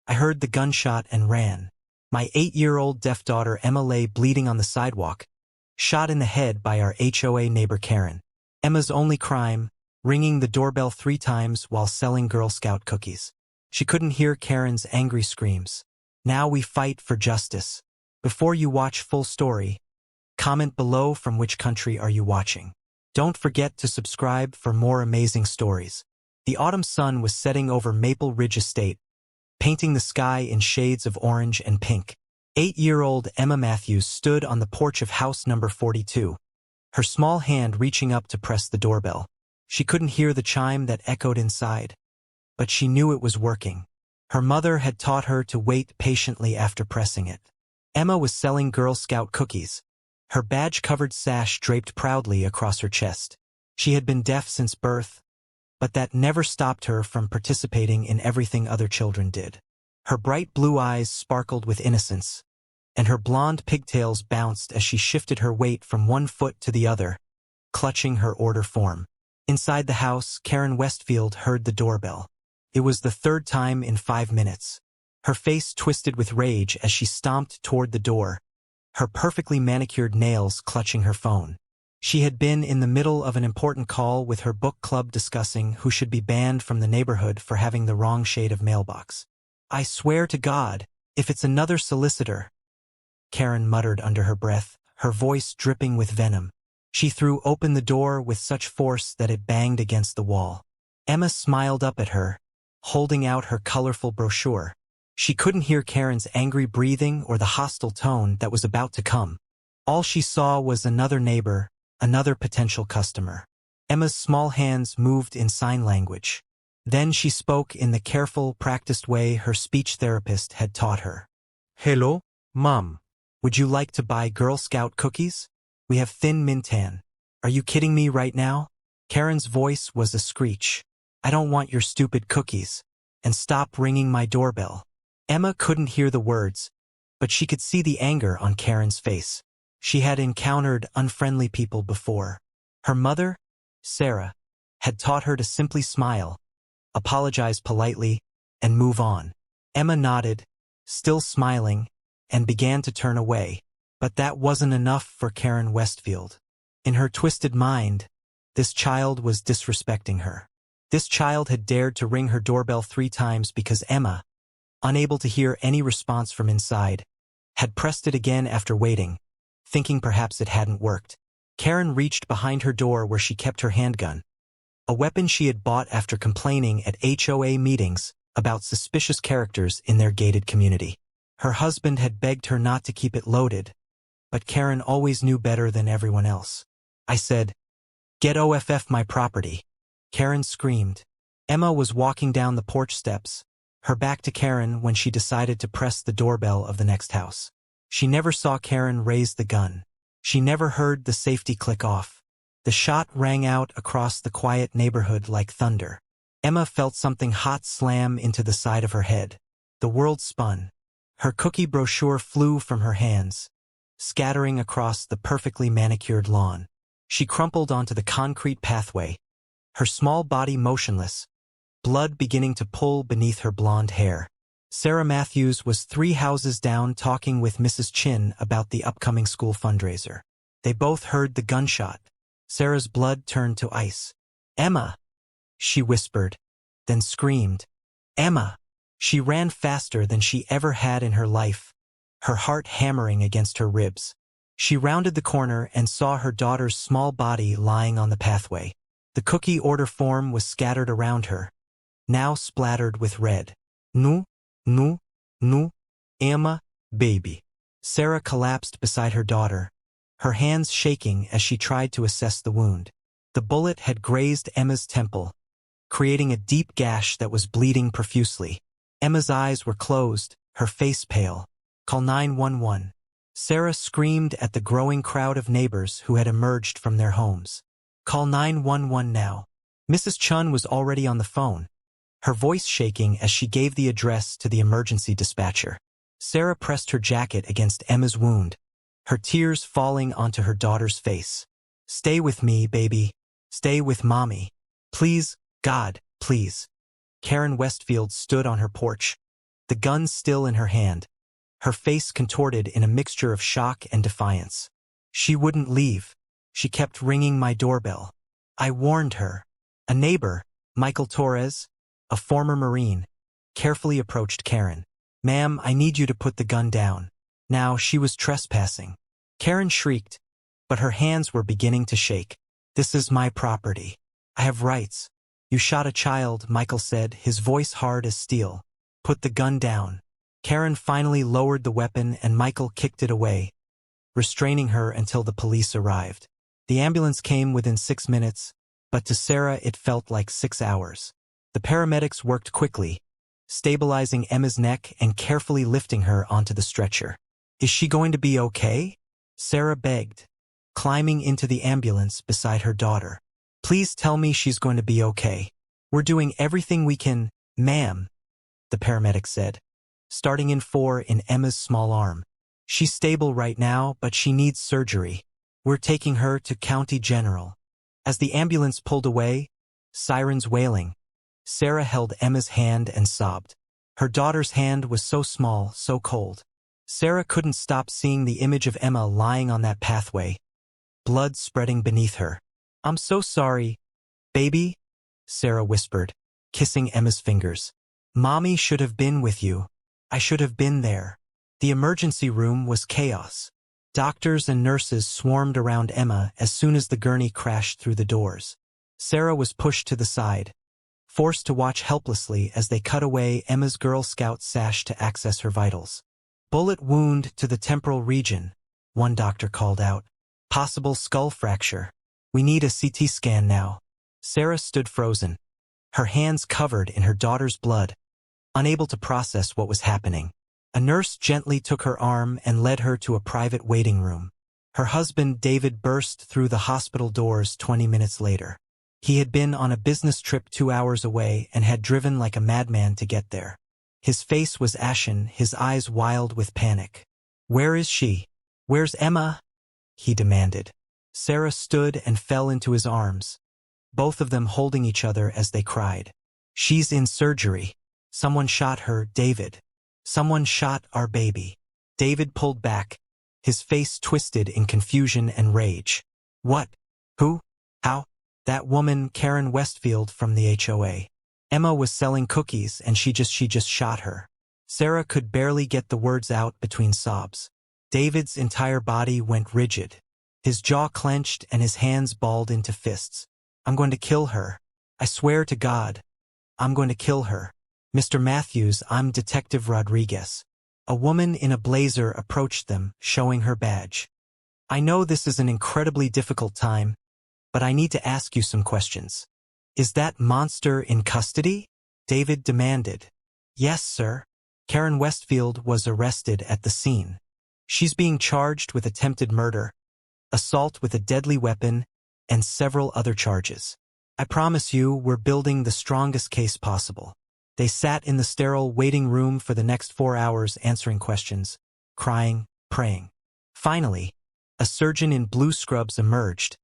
I heard the gunshot and ran. My 8-year-old deaf daughter Emma lay bleeding on the sidewalk, shot in the head by our HOA neighbor Karen. Emma's only crime, ringing the doorbell 3 times while selling Girl Scout cookies. She couldn't hear Karen's angry screams. Now we fight for justice. Before you watch full story, comment below from which country are you watching. Don't forget to subscribe for more amazing stories. The autumn sun was setting over Maple Ridge Estate, painting the sky in shades of orange and pink. 8-year-old Emma Matthews stood on the porch of house number 42, her small hand reaching up to press the doorbell. She couldn't hear the chime that echoed inside, but she knew it was working. Her mother had taught her to wait patiently after pressing it. Emma was selling Girl Scout cookies, her badge-covered sash draped proudly across her chest. She had been deaf since birth, but that never stopped her from participating in everything other children did. Her bright blue eyes sparkled with innocence, and her blonde pigtails bounced as she shifted her weight from one foot to the other, clutching her order form. Inside the house, Karen Westfield heard the doorbell. It was the 3rd time in 5 minutes. Her face twisted with rage as she stomped toward the door, her perfectly manicured nails clutching her phone. She had been in the middle of an important call with her book club discussing who should be banned from the neighborhood for having the wrong shade of mailbox. "I swear to God, if it's another solicitor," Karen muttered under her breath, her voice dripping with venom. She threw open the door with such force that it banged against the wall. Emma smiled up at her, holding out her colorful brochure. She couldn't hear Karen's angry breathing or the hostile tone that was about to come. All she saw was another neighbor, another potential customer. Emma's small hands moved in sign language. Then she spoke in the careful, practiced way her speech therapist had taught her. "Hello, Mom. Would you like to buy Girl Scout cookies? We have thin mintan. Are you kidding me right now?" Karen's voice was a screech. "I don't want your stupid cookies. And stop ringing my doorbell." Emma couldn't hear the words, but she could see the anger on Karen's face. She had encountered unfriendly people before. Her mother, Sarah, had taught her to simply smile, apologize politely, and move on. Emma nodded, still smiling, and began to turn away. But that wasn't enough for Karen Westfield. In her twisted mind, this child was disrespecting her. This child had dared to ring her doorbell 3 times because Emma, unable to hear any response from inside, had pressed it again after waiting, thinking perhaps it hadn't worked. Karen reached behind her door where she kept her handgun, a weapon she had bought after complaining at HOA meetings about suspicious characters in their gated community. Her husband had begged her not to keep it loaded, but Karen always knew better than everyone else. "I said, get off my property," Karen screamed. Emma was walking down the porch steps, her back to Karen when she decided to press the doorbell of the next house. She never saw Karen raise the gun. She never heard the safety click off. The shot rang out across the quiet neighborhood like thunder. Emma felt something hot slam into the side of her head. The world spun. Her cookie brochure flew from her hands, scattering across the perfectly manicured lawn. She crumpled onto the concrete pathway, her small body motionless, blood beginning to pool beneath her blonde hair. Sarah Matthews was 3 houses down talking with Mrs. Chin about the upcoming school fundraiser. They both heard the gunshot. Sarah's blood turned to ice. "Emma," she whispered, then screamed. "Emma!" She ran faster than she ever had in her life, her heart hammering against her ribs. She rounded the corner and saw her daughter's small body lying on the pathway. The cookie order form was scattered around her, now splattered with red. "No, no, no, Emma, baby." Sarah collapsed beside her daughter, her hands shaking as she tried to assess the wound. The bullet had grazed Emma's temple, creating a deep gash that was bleeding profusely. Emma's eyes were closed, her face pale. "Call 911. Sarah screamed at the growing crowd of neighbors who had emerged from their homes. "Call 911 now." Mrs. Chun was already on the phone, her voice shaking as she gave the address to the emergency dispatcher. Sarah pressed her jacket against Emma's wound, her tears falling onto her daughter's face. "Stay with me, baby. Stay with Mommy. Please, God, please." Karen Westfield stood on her porch, the gun still in her hand, her face contorted in a mixture of shock and defiance. She wouldn't leave. She kept ringing my doorbell. I warned her. A neighbor, Michael Torres, a former Marine, carefully approached Karen. "Ma'am, I need you to put the gun down." Now she was trespassing. Karen shrieked, but her hands were beginning to shake. "This is my property. I have rights." "You shot a child," Michael said, his voice hard as steel. "Put the gun down." Karen finally lowered the weapon and Michael kicked it away, restraining her until the police arrived. The ambulance came within 6 minutes, but to Sarah it felt like 6 hours. The paramedics worked quickly, stabilizing Emma's neck and carefully lifting her onto the stretcher. "Is she going to be okay?" Sarah begged, climbing into the ambulance beside her daughter. "Please tell me she's going to be okay." "We're doing everything we can, ma'am," the paramedic said, starting in 4 in Emma's small arm. "She's stable right now, but she needs surgery. We're taking her to County General." As the ambulance pulled away, sirens wailing, Sarah held Emma's hand and sobbed. Her daughter's hand was so small, so cold. Sarah couldn't stop seeing the image of Emma lying on that pathway, blood spreading beneath her. "I'm so sorry, baby," Sarah whispered, kissing Emma's fingers. "Mommy should have been with you. I should have been there." The emergency room was chaos. Doctors and nurses swarmed around Emma as soon as the gurney crashed through the doors. Sarah was pushed to the side, forced to watch helplessly as they cut away Emma's Girl Scout sash to access her vitals. "Bullet wound to the temporal region," one doctor called out. "Possible skull fracture. We need a CT scan now." Sarah stood frozen, her hands covered in her daughter's blood, unable to process what was happening. A nurse gently took her arm and led her to a private waiting room. Her husband, David, burst through the hospital doors 20 minutes later. He had been on a business trip 2 hours away and had driven like a madman to get there. His face was ashen, his eyes wild with panic. "Where is she? Where's Emma?" he demanded. Sarah stood and fell into his arms, both of them holding each other as they cried. "She's in surgery. Someone shot her, David. Someone shot our baby." David pulled back, his face twisted in confusion and rage. "What? Who? How?" "That woman, Karen Westfield from the HOA. Emma was selling cookies and she just shot her." Sarah could barely get the words out between sobs. David's entire body went rigid. His jaw clenched and his hands balled into fists. "I'm going to kill her. I swear to God. I'm going to kill her. Mr. Matthews, I'm Detective Rodriguez." A woman in a blazer approached them, showing her badge. "I know this is an incredibly difficult time, but I need to ask you some questions. Is that monster in custody?" David demanded. "Yes, sir." Karen Westfield was arrested at the scene. She's being charged with attempted murder, assault with a deadly weapon, and several other charges. "I promise you, we're building the strongest case possible." They sat in the sterile waiting room for the next 4 hours answering questions, crying, praying. Finally, a surgeon in blue scrubs emerged,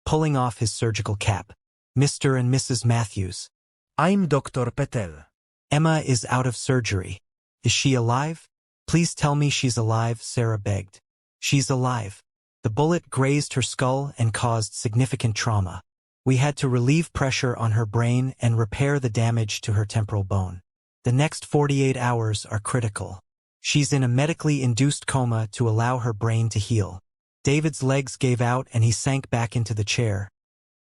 pulling off his surgical cap. "Mr. and Mrs. Matthews." I'm Dr. Patel. "Emma is out of surgery. Is she alive?" "Please tell me she's alive," Sarah begged. "She's alive. The bullet grazed her skull and caused significant trauma. We had to relieve pressure on her brain and repair the damage to her temporal bone. The next 48 hours are critical. She's in a medically induced coma to allow her brain to heal." David's legs gave out and he sank back into the chair.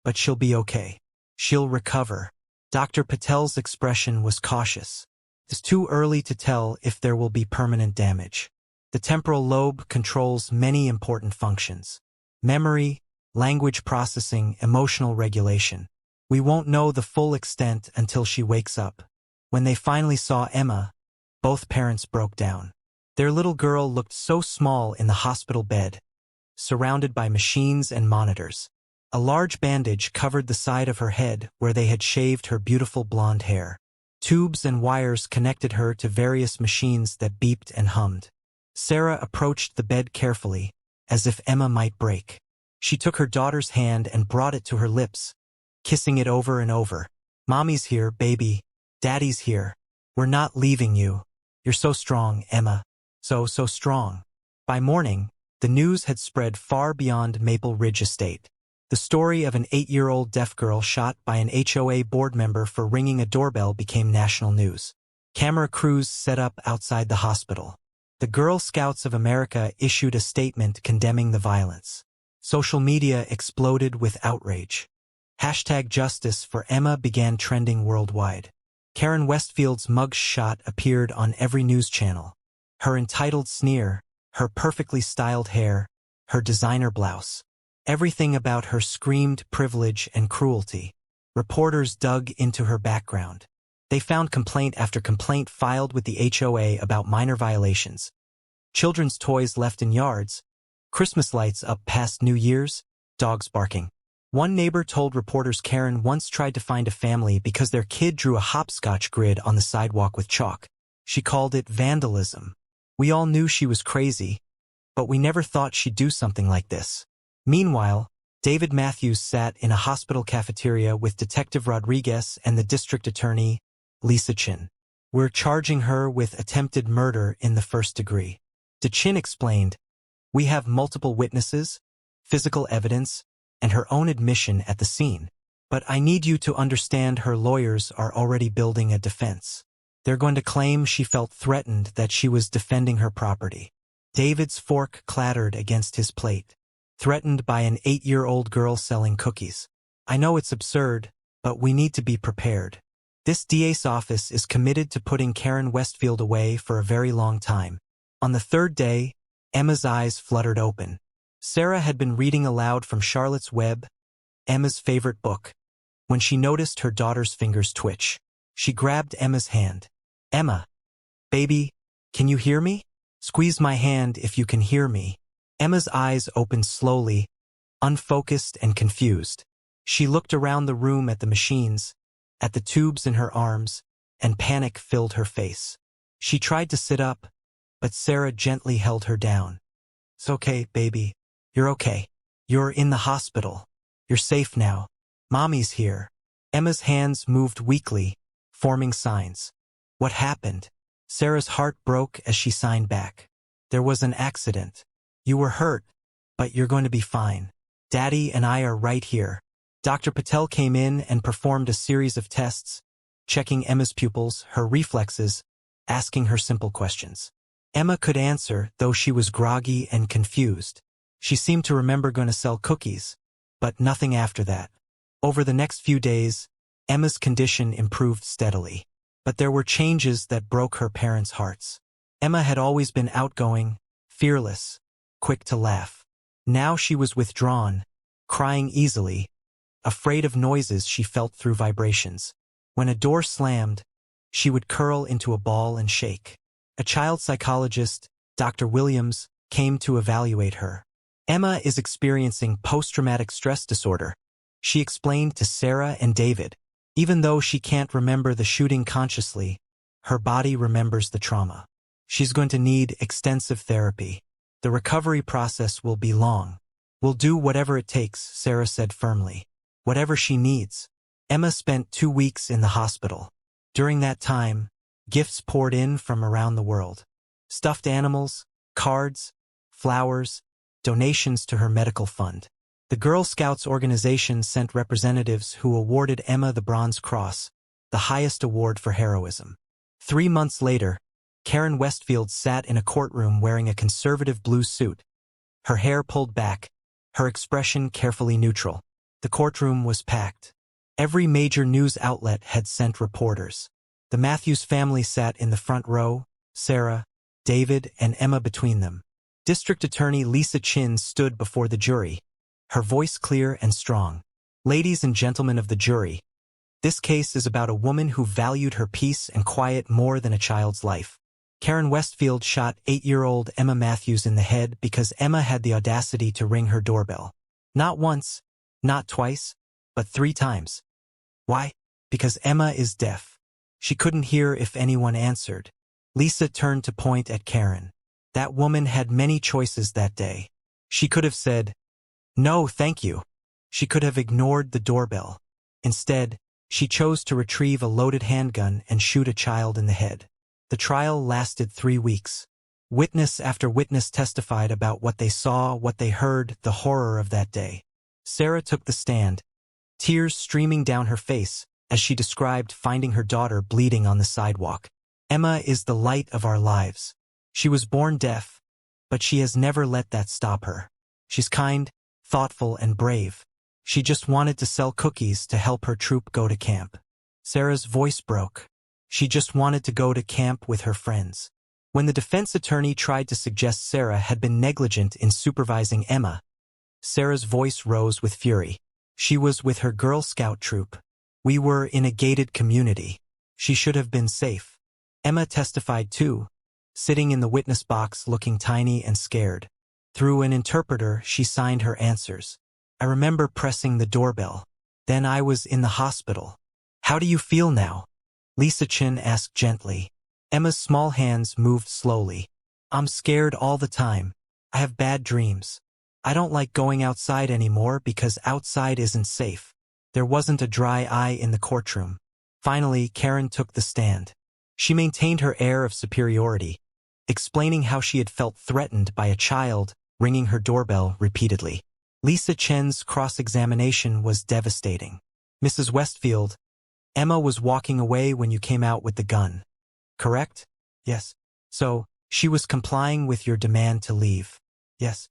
"But she'll be okay. She'll recover." Dr. Patel's expression was cautious. "It's too early to tell if there will be permanent damage. The temporal lobe controls many important functions: memory, language processing, emotional regulation. We won't know the full extent until she wakes up." When they finally saw Emma, both parents broke down. Their little girl looked so small in the hospital bed, surrounded by machines and monitors. A large bandage covered the side of her head where they had shaved her beautiful blonde hair. Tubes and wires connected her to various machines that beeped and hummed. Sarah approached the bed carefully, as if Emma might break. She took her daughter's hand and brought it to her lips, kissing it over and over. "Mommy's here, baby. Daddy's here. We're not leaving you." You're so strong, Emma. So strong. By morning, the news had spread far beyond Maple Ridge Estate. The story of an 8-year-old deaf girl shot by an HOA board member for ringing a doorbell became national news. Camera crews set up outside the hospital. The Girl Scouts of America issued a statement condemning the violence. Social media exploded with outrage. #Justice for Emma began trending worldwide. Karen Westfield's mugshot appeared on every news channel. Her entitled sneer, her perfectly styled hair, her designer blouse. Everything about her screamed privilege and cruelty. Reporters dug into her background. They found complaint after complaint filed with the HOA about minor violations. Children's toys left in yards, Christmas lights up past New Year's, dogs barking. One neighbor told reporters Karen once tried to find a family because their kid drew a hopscotch grid on the sidewalk with chalk. She called it vandalism. We all knew she was crazy, but we never thought she'd do something like this. Meanwhile, David Matthews sat in a hospital cafeteria with Detective Rodriguez and the district attorney, Lisa Chin. We're charging her with attempted murder in the first degree. Chin explained, we have multiple witnesses, physical evidence, and her own admission at the scene. But I need you to understand her lawyers are already building a defense. They're going to claim she felt threatened that she was defending her property. David's fork clattered against his plate. Threatened by an 8-year-old girl selling cookies. I know it's absurd, but we need to be prepared. This DA's office is committed to putting Karen Westfield away for a very long time. On the third day, Emma's eyes fluttered open. Sarah had been reading aloud from Charlotte's Web, Emma's favorite book, when she noticed her daughter's fingers twitch. She grabbed Emma's hand. Emma, baby, can you hear me? Squeeze my hand if you can hear me. Emma's eyes opened slowly, unfocused and confused. She looked around the room at the machines, at the tubes in her arms, and panic filled her face. She tried to sit up, but Sarah gently held her down. It's okay, baby. You're okay. You're in the hospital. You're safe now. Mommy's here. Emma's hands moved weakly, forming signs. What happened? Sarah's heart broke as she signed back. There was an accident. You were hurt, but you're going to be fine. Daddy and I are right here. Dr. Patel came in and performed a series of tests, checking Emma's pupils, her reflexes, asking her simple questions. Emma could answer, though she was groggy and confused. She seemed to remember going to sell cookies, but nothing after that. Over the next few days, Emma's condition improved steadily. But there were changes that broke her parents' hearts. Emma had always been outgoing, fearless, quick to laugh. Now she was withdrawn, crying easily, afraid of noises she felt through vibrations. When a door slammed, she would curl into a ball and shake. A child psychologist, Dr. Williams, came to evaluate her. Emma is experiencing post-traumatic stress disorder, she explained to Sarah and David. Even though she can't remember the shooting consciously, her body remembers the trauma. She's going to need extensive therapy. The recovery process will be long. We'll do whatever it takes, Sarah said firmly. Whatever she needs. Emma spent 2 weeks in the hospital. During that time, gifts poured in from around the world. Stuffed animals, cards, flowers, donations to her medical fund. The Girl Scouts organization sent representatives who awarded Emma the Bronze Cross, the highest award for heroism. 3 months later, Karen Westfield sat in a courtroom wearing a conservative blue suit, her hair pulled back, her expression carefully neutral. The courtroom was packed. Every major news outlet had sent reporters. The Matthews family sat in the front row, Sarah, David, and Emma between them. District Attorney Lisa Chin stood before the jury, her voice clear and strong. Ladies and gentlemen of the jury, this case is about a woman who valued her peace and quiet more than a child's life. Karen Westfield shot 8-year-old Emma Matthews in the head because Emma had the audacity to ring her doorbell. Not once, not twice, but 3 times. Why? Because Emma is deaf. She couldn't hear if anyone answered. Lisa turned to point at Karen. That woman had many choices that day. She could have said, "No, thank you." She could have ignored the doorbell. Instead, she chose to retrieve a loaded handgun and shoot a child in the head. The trial lasted 3 weeks. Witness after witness testified about what they saw, what they heard, the horror of that day. Sarah took the stand, tears streaming down her face as she described finding her daughter bleeding on the sidewalk. Emma is the light of our lives. She was born deaf, but she has never let that stop her. She's kind, thoughtful, and brave. She just wanted to sell cookies to help her troop go to camp. Sarah's voice broke. She just wanted to go to camp with her friends. When the defense attorney tried to suggest Sarah had been negligent in supervising Emma, Sarah's voice rose with fury. She was with her Girl Scout troop. We were in a gated community. She should have been safe. Emma testified too, sitting in the witness box looking tiny and scared. Through an interpreter, she signed her answers. I remember pressing the doorbell. Then I was in the hospital. How do you feel now? Lisa Chin asked gently. Emma's small hands moved slowly. I'm scared all the time. I have bad dreams. I don't like going outside anymore because outside isn't safe. There wasn't a dry eye in the courtroom. Finally, Karen took the stand. She maintained her air of superiority, explaining how she had felt threatened by a child ringing her doorbell repeatedly. Lisa Chen's cross-examination was devastating. Mrs. Westfield, Emma was walking away when you came out with the gun. Correct? Yes. So, she was complying with your demand to leave. Yes.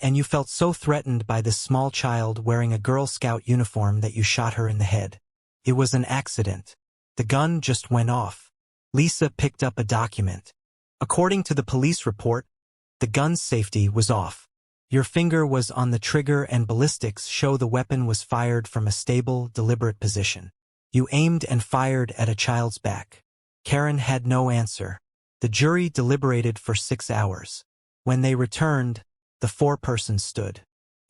And you felt so threatened by this small child wearing a Girl Scout uniform that you shot her in the head. It was an accident. The gun just went off. Lisa picked up a document. According to the police report, the gun's safety was off. Your finger was on the trigger and ballistics show the weapon was fired from a stable, deliberate position. You aimed and fired at a child's back. Karen had no answer. The jury deliberated for 6 hours. When they returned, the 4 persons stood.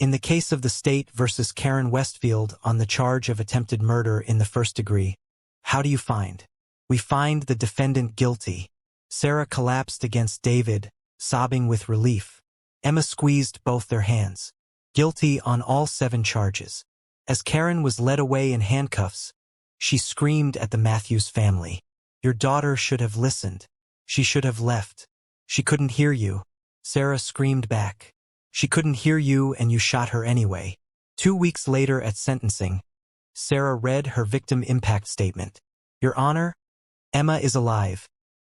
In the case of the state versus Karen Westfield on the charge of attempted murder in the first degree, how do you find? We find the defendant guilty. Sarah collapsed against David, sobbing with relief. Emma squeezed both their hands. Guilty on all 7 charges. As Karen was led away in handcuffs, she screamed at the Matthews family. Your daughter should have listened. She should have left. She couldn't hear you. Sarah screamed back. She couldn't hear you and you shot her anyway. 2 weeks later at sentencing, Sarah read her victim impact statement. Your Honor, Emma is alive,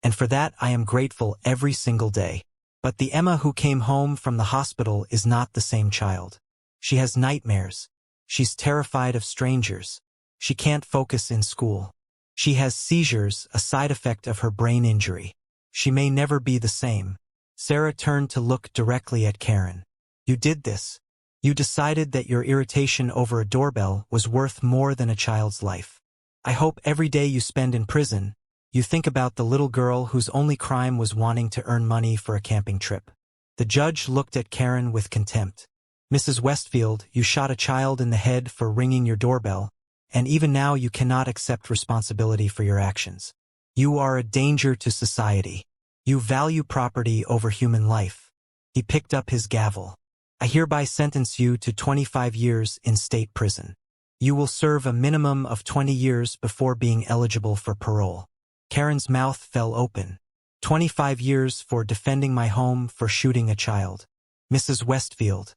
and for that I am grateful every single day. But the Emma who came home from the hospital is not the same child. She has nightmares. She's terrified of strangers. She can't focus in school. She has seizures, a side effect of her brain injury. She may never be the same. Sarah turned to look directly at Karen. You did this. You decided that your irritation over a doorbell was worth more than a child's life. I hope every day you spend in prison, you think about the little girl whose only crime was wanting to earn money for a camping trip. The judge looked at Karen with contempt. Mrs. Westfield, you shot a child in the head for ringing your doorbell, and even now you cannot accept responsibility for your actions. You are a danger to society. You value property over human life. He picked up his gavel. I hereby sentence you to 25 years in state prison. You will serve a minimum of 20 years before being eligible for parole. Karen's mouth fell open. 25 years for defending my home for shooting a child. Mrs. Westfield.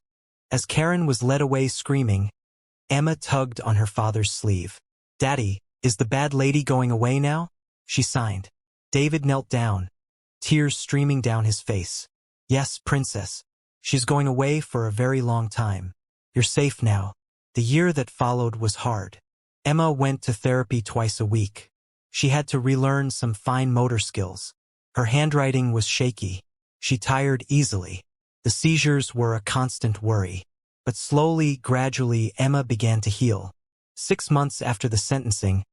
As Karen was led away screaming, Emma tugged on her father's sleeve. Daddy, is the bad lady going away now? She signed. David knelt down, tears streaming down his face. Yes, princess. She's going away for a very long time. You're safe now. The year that followed was hard. Emma went to therapy twice a week. She had to relearn some fine motor skills. Her handwriting was shaky. She tired easily. The seizures were a constant worry. But slowly, gradually, Emma began to heal. 6 months after the sentencing,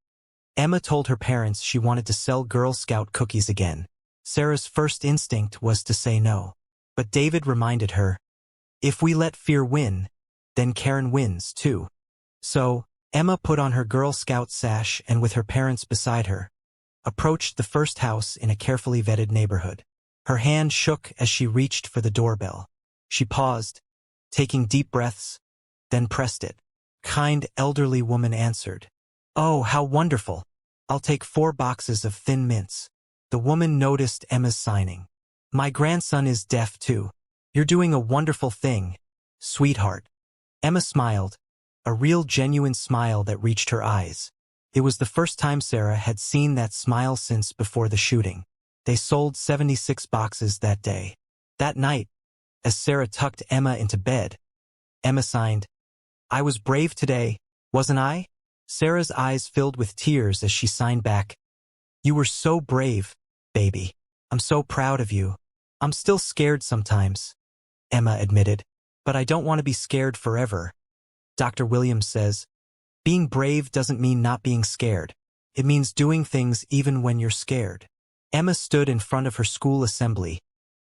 Emma told her parents she wanted to sell Girl Scout cookies again. Sarah's first instinct was to say no. But David reminded her, if we let fear win, then Karen wins too. So, Emma put on her Girl Scout sash and with her parents beside her, approached the first house in a carefully vetted neighborhood. Her hand shook as she reached for the doorbell. She paused, taking deep breaths, then pressed it. Kind elderly woman answered. Oh, how wonderful. I'll take 4 boxes of Thin Mints. The woman noticed Emma's signing. My grandson is deaf too. You're doing a wonderful thing, sweetheart. Emma smiled, a real genuine smile that reached her eyes. It was the first time Sarah had seen that smile since before the shooting. They sold 76 boxes that day. That night, as Sarah tucked Emma into bed, Emma signed, I was brave today, wasn't I? Sarah's eyes filled with tears as she signed back, You were so brave, baby. I'm so proud of you. I'm still scared sometimes, Emma admitted, but I don't want to be scared forever. Dr. Williams says, being brave doesn't mean not being scared. It means doing things even when you're scared. Emma stood in front of her school assembly,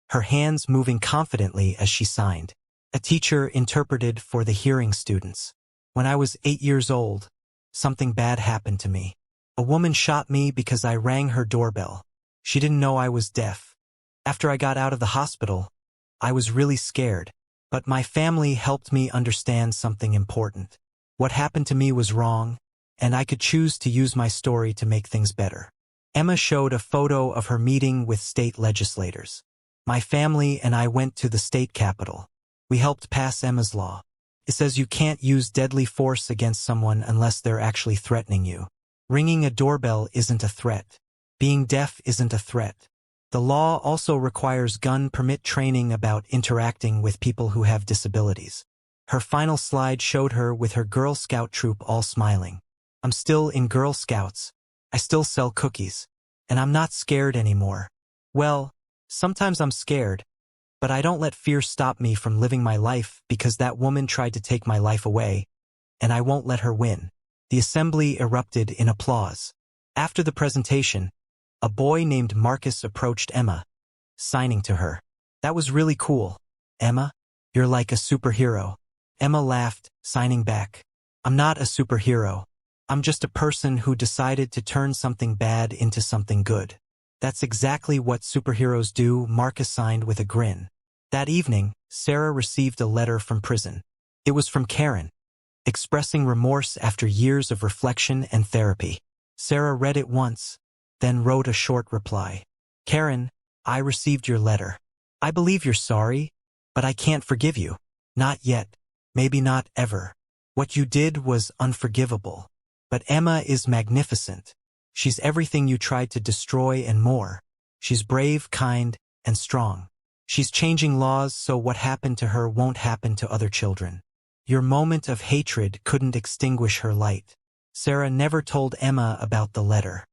her hands moving confidently as she signed. A teacher interpreted for the hearing students. When I was 8 years old, something bad happened to me. A woman shot me because I rang her doorbell. She didn't know I was deaf. After I got out of the hospital, I was really scared, but my family helped me understand something important. What happened to me was wrong, and I could choose to use my story to make things better. Emma showed a photo of her meeting with state legislators. My family and I went to the state capitol. We helped pass Emma's law. It says you can't use deadly force against someone unless they're actually threatening you. Ringing a doorbell isn't a threat. Being deaf isn't a threat. The law also requires gun permit training about interacting with people who have disabilities. Her final slide showed her with her Girl Scout troop all smiling. I'm still in Girl Scouts. I still sell cookies. And I'm not scared anymore. Well, sometimes I'm scared, but I don't let fear stop me from living my life because that woman tried to take my life away, and I won't let her win. The assembly erupted in applause. After the presentation, a boy named Marcus approached Emma, signing to her. That was really cool. Emma, you're like a superhero. Emma laughed, signing back. I'm not a superhero. I'm just a person who decided to turn something bad into something good. That's exactly what superheroes do, Marcus signed with a grin. That evening, Sarah received a letter from prison. It was from Karen, expressing remorse after years of reflection and therapy. Sarah read it once, then wrote a short reply. Karen, I received your letter. I believe you're sorry, but I can't forgive you. Not yet. Maybe not ever. What you did was unforgivable. But Emma is magnificent. She's everything you tried to destroy and more. She's brave, kind, and strong. She's changing laws so what happened to her won't happen to other children. Your moment of hatred couldn't extinguish her light. Sarah never told Emma about the letter.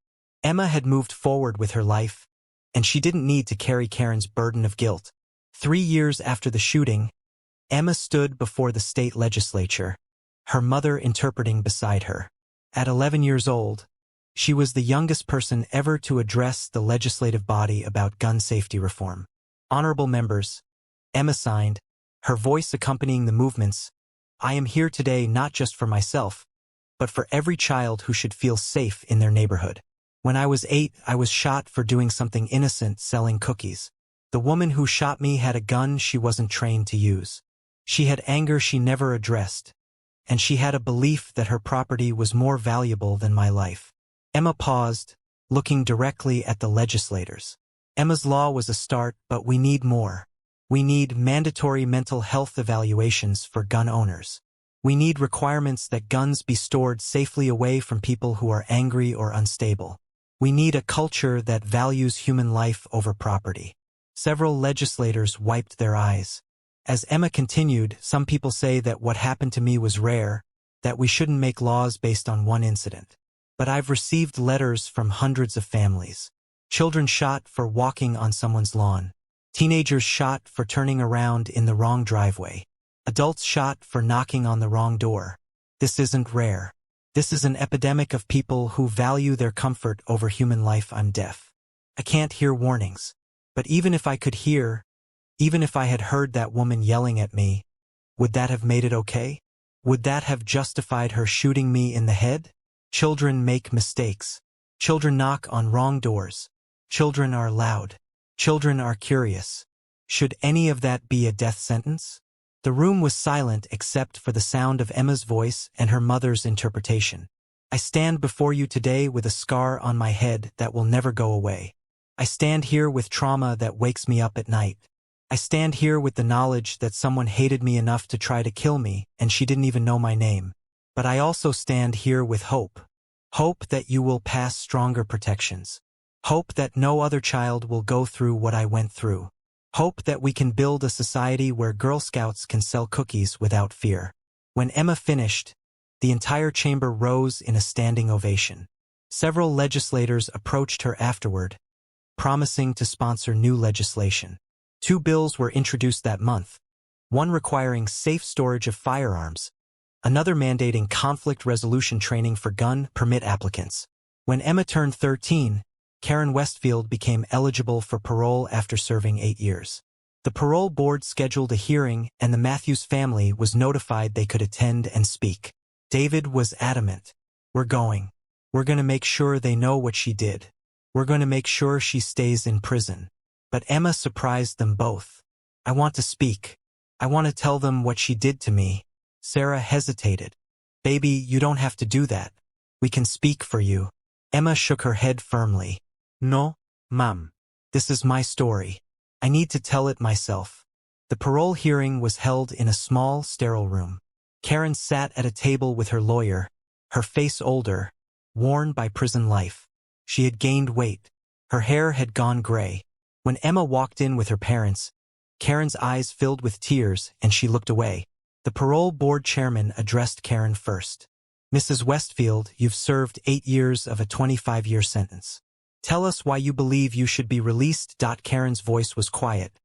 Emma had moved forward with her life, and she didn't need to carry Karen's burden of guilt. 3 years after the shooting, Emma stood before the state legislature, her mother interpreting beside her. At 11 years old, she was the youngest person ever to address the legislative body about gun safety reform. Honorable members, Emma signed, her voice accompanying the movements, I am here today not just for myself, but for every child who should feel safe in their neighborhood. When I was 8, I was shot for doing something innocent, selling cookies. The woman who shot me had a gun she wasn't trained to use. She had anger she never addressed, and she had a belief that her property was more valuable than my life. Emma paused, looking directly at the legislators. Emma's law was a start, but we need more. We need mandatory mental health evaluations for gun owners. We need requirements that guns be stored safely away from people who are angry or unstable. We need a culture that values human life over property. Several legislators wiped their eyes. As Emma continued, some people say that what happened to me was rare, that we shouldn't make laws based on one incident. But I've received letters from hundreds of families. Children shot for walking on someone's lawn. Teenagers shot for turning around in the wrong driveway. Adults shot for knocking on the wrong door. This isn't rare. This is an epidemic of people who value their comfort over human life. I'm deaf. I can't hear warnings. But even if I could hear, even if I had heard that woman yelling at me, would that have made it okay? Would that have justified her shooting me in the head? Children make mistakes. Children knock on wrong doors. Children are loud. Children are curious. Should any of that be a death sentence? The room was silent except for the sound of Emma's voice and her mother's interpretation. I stand before you today with a scar on my head that will never go away. I stand here with trauma that wakes me up at night. I stand here with the knowledge that someone hated me enough to try to kill me, and she didn't even know my name. But I also stand here with hope. Hope that you will pass stronger protections. Hope that no other child will go through what I went through. Hope that we can build a society where Girl Scouts can sell cookies without fear. When Emma finished, the entire chamber rose in a standing ovation. Several legislators approached her afterward, promising to sponsor new legislation. 2 bills were introduced that month, one requiring safe storage of firearms, another mandating conflict resolution training for gun permit applicants. When Emma turned 13, Karen Westfield became eligible for parole after serving 8 years. The parole board scheduled a hearing, and the Matthews family was notified they could attend and speak. David was adamant. We're going to make sure they know what she did. We're going to make sure she stays in prison. But Emma surprised them both. I want to speak. I want to tell them what she did to me. Sarah hesitated. Baby, you don't have to do that. We can speak for you. Emma shook her head firmly. No, Mom. This is my story. I need to tell it myself. The parole hearing was held in a small, sterile room. Karen sat at a table with her lawyer, her face older, worn by prison life. She had gained weight. Her hair had gone gray. When Emma walked in with her parents, Karen's eyes filled with tears and she looked away. The parole board chairman addressed Karen first. Mrs. Westfield, you've served 8 years of a 25-year sentence. Tell us why you believe you should be released. Karen's voice was quiet,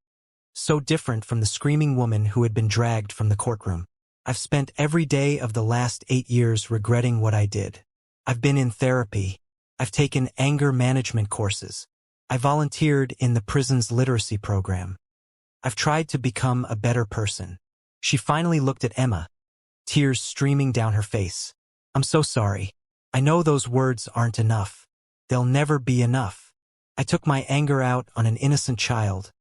so different from the screaming woman who had been dragged from the courtroom. I've spent every day of the last 8 years regretting what I did. I've been in therapy. I've taken anger management courses. I volunteered in the prison's literacy program. I've tried to become a better person. She finally looked at Emma, tears streaming down her face. I'm so sorry. I know those words aren't enough. They'll never be enough. I took my anger out on an innocent child,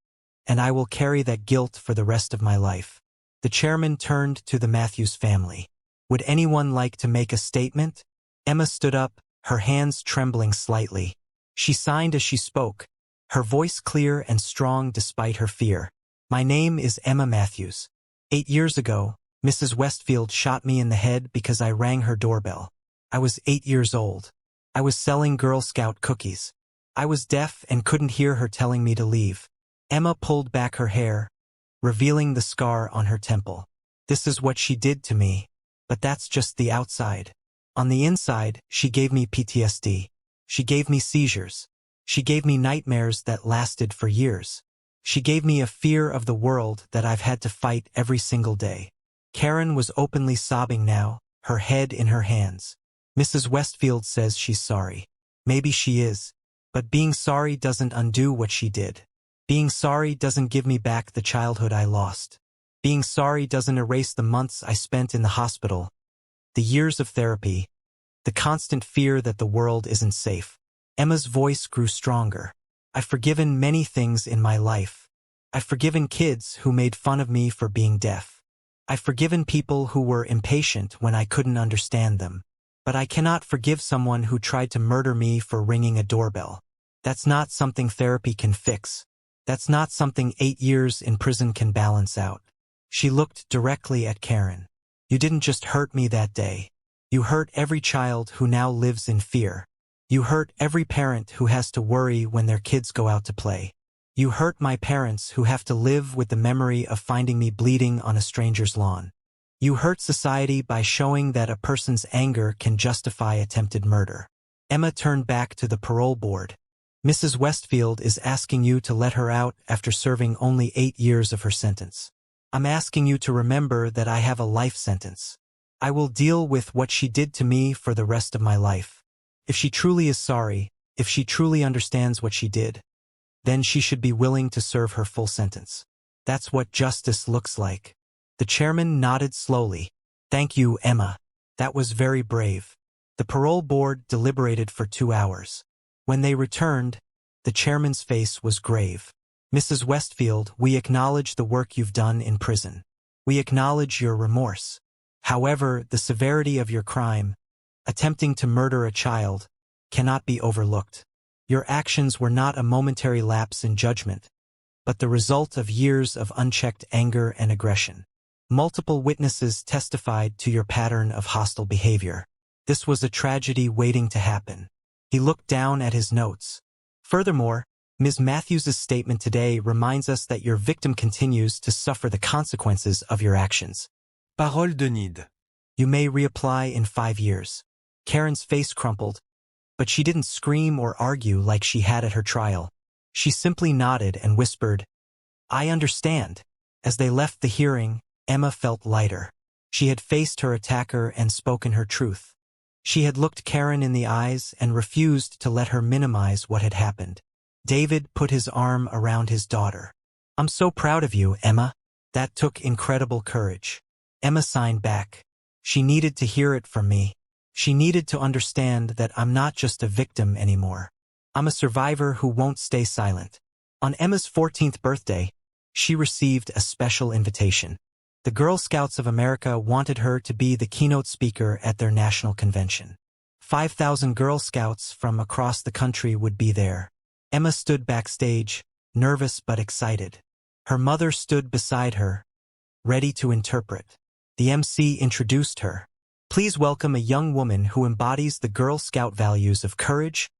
and I will carry that guilt for the rest of my life. The chairman turned to the Matthews family. Would anyone like to make a statement? Emma stood up, her hands trembling slightly. She signed as she spoke, her voice clear and strong despite her fear. My name is Emma Matthews. 8 years ago, Mrs. Westfield shot me in the head because I rang her doorbell. I was 8 years old. I was selling Girl Scout cookies. I was deaf and couldn't hear her telling me to leave. Emma pulled back her hair, revealing the scar on her temple. This is what she did to me, but that's just the outside. On the inside, she gave me PTSD. She gave me seizures. She gave me nightmares that lasted for years. She gave me a fear of the world that I've had to fight every single day. Karen was openly sobbing now, her head in her hands. Mrs. Westfield says she's sorry. Maybe she is. But being sorry doesn't undo what she did. Being sorry doesn't give me back the childhood I lost. Being sorry doesn't erase the months I spent in the hospital, the years of therapy, the constant fear that the world isn't safe. Emma's voice grew stronger. I've forgiven many things in my life. I've forgiven kids who made fun of me for being deaf. I've forgiven people who were impatient when I couldn't understand them. But I cannot forgive someone who tried to murder me for ringing a doorbell. That's not something therapy can fix. That's not something 8 years in prison can balance out. She looked directly at Karen. You didn't just hurt me that day. You hurt every child who now lives in fear. You hurt every parent who has to worry when their kids go out to play. You hurt my parents who have to live with the memory of finding me bleeding on a stranger's lawn. You hurt society by showing that a person's anger can justify attempted murder. Emma turned back to the parole board. Mrs. Westfield is asking you to let her out after serving only 8 years of her sentence. I'm asking you to remember that I have a life sentence. I will deal with what she did to me for the rest of my life. If she truly is sorry, if she truly understands what she did, then she should be willing to serve her full sentence. That's what justice looks like. The chairman nodded slowly. Thank you, Emma. That was very brave. The parole board deliberated for 2 hours. When they returned, the chairman's face was grave. Mrs. Westfield, we acknowledge the work you've done in prison. We acknowledge your remorse. However, the severity of your crime, attempting to murder a child, cannot be overlooked. Your actions were not a momentary lapse in judgment, but the result of years of unchecked anger and aggression. Multiple witnesses testified to your pattern of hostile behavior. This was a tragedy waiting to happen. He looked down at his notes. Furthermore, Ms. Matthews' statement today reminds us that your victim continues to suffer the consequences of your actions. Parole de Nid. You may reapply in 5 years. Karen's face crumpled, but she didn't scream or argue like she had at her trial. She simply nodded and whispered, "I understand." As they left the hearing, Emma felt lighter. She had faced her attacker and spoken her truth. She had looked Karen in the eyes and refused to let her minimize what had happened. David put his arm around his daughter. "I'm so proud of you, Emma." That took incredible courage. Emma signed back. She needed to hear it from me. She needed to understand that I'm not just a victim anymore. I'm a survivor who won't stay silent. On Emma's 14th birthday, she received a special invitation. The Girl Scouts of America wanted her to be the keynote speaker at their national convention. 5,000 Girl Scouts from across the country would be there. Emma stood backstage, nervous but excited. Her mother stood beside her, ready to interpret. The MC introduced her. "Please welcome a young woman who embodies the Girl Scout values of courage,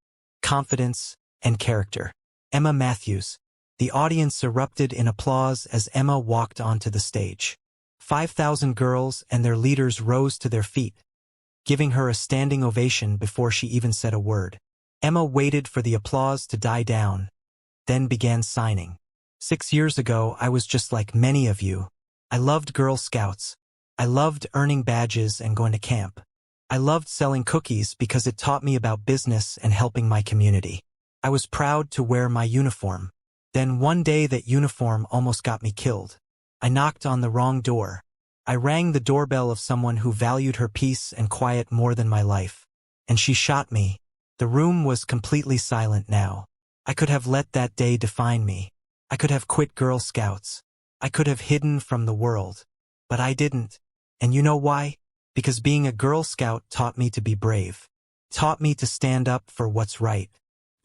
confidence, and character. Emma Matthews." The audience erupted in applause as Emma walked onto the stage. 5,000 girls and their leaders rose to their feet, giving her a standing ovation before she even said a word. Emma waited for the applause to die down, then began signing. "6 years ago, I was just like many of you. I loved Girl Scouts. I loved earning badges and going to camp. I loved selling cookies because it taught me about business and helping my community. I was proud to wear my uniform. Then one day that uniform almost got me killed. I knocked on the wrong door. I rang the doorbell of someone who valued her peace and quiet more than my life. And she shot me." The room was completely silent now. I could have let that day define me. I could have quit Girl Scouts. I could have hidden from the world. But I didn't. And you know why? Because being a Girl Scout taught me to be brave. Taught me to stand up for what's right.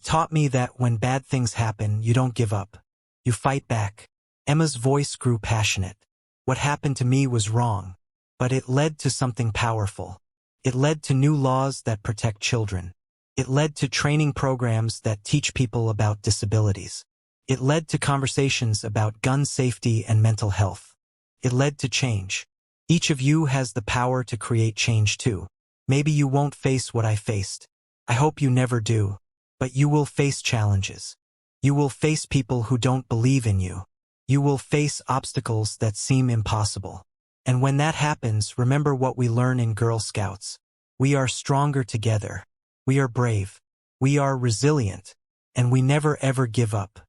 Taught me that when bad things happen, you don't give up. You fight back. Emma's voice grew passionate. "What happened to me was wrong. But it led to something powerful. It led to new laws that protect children. It led to training programs that teach people about disabilities. It led to conversations about gun safety and mental health. It led to change. Each of you has the power to create change too. Maybe you won't face what I faced. I hope you never do. But you will face challenges. You will face people who don't believe in you. You will face obstacles that seem impossible. And when that happens, remember what we learn in Girl Scouts. We are stronger together. We are brave. We are resilient. And we never ever give up."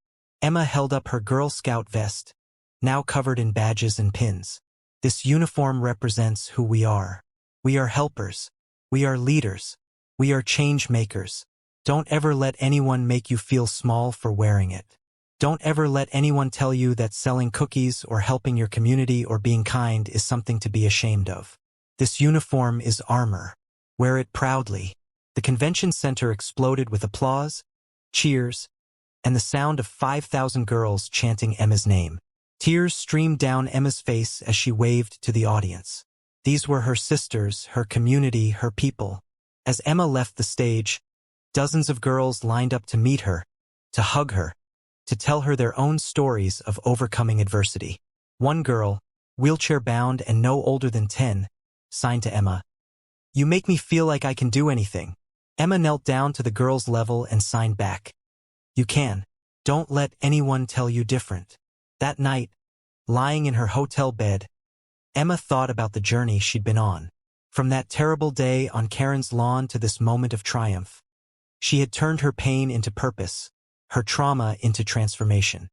Emma held up her Girl Scout vest, now covered in badges and pins. "This uniform represents who we are. We are helpers. We are leaders. We are change makers. Don't ever let anyone make you feel small for wearing it. Don't ever let anyone tell you that selling cookies or helping your community or being kind is something to be ashamed of. This uniform is armor. Wear it proudly." The convention center exploded with applause, cheers, and the sound of 5,000 girls chanting Emma's name. Tears streamed down Emma's face as she waved to the audience. These were her sisters, her community, her people. As Emma left the stage, dozens of girls lined up to meet her, to hug her, to tell her their own stories of overcoming adversity. One girl, wheelchair-bound and no older than 10, signed to Emma, "You make me feel like I can do anything." Emma knelt down to the girl's level and signed back, "You can. Don't let anyone tell you different." That night, lying in her hotel bed, Emma thought about the journey she'd been on. From that terrible day on Karen's lawn to this moment of triumph. She had turned her pain into purpose, her trauma into transformation.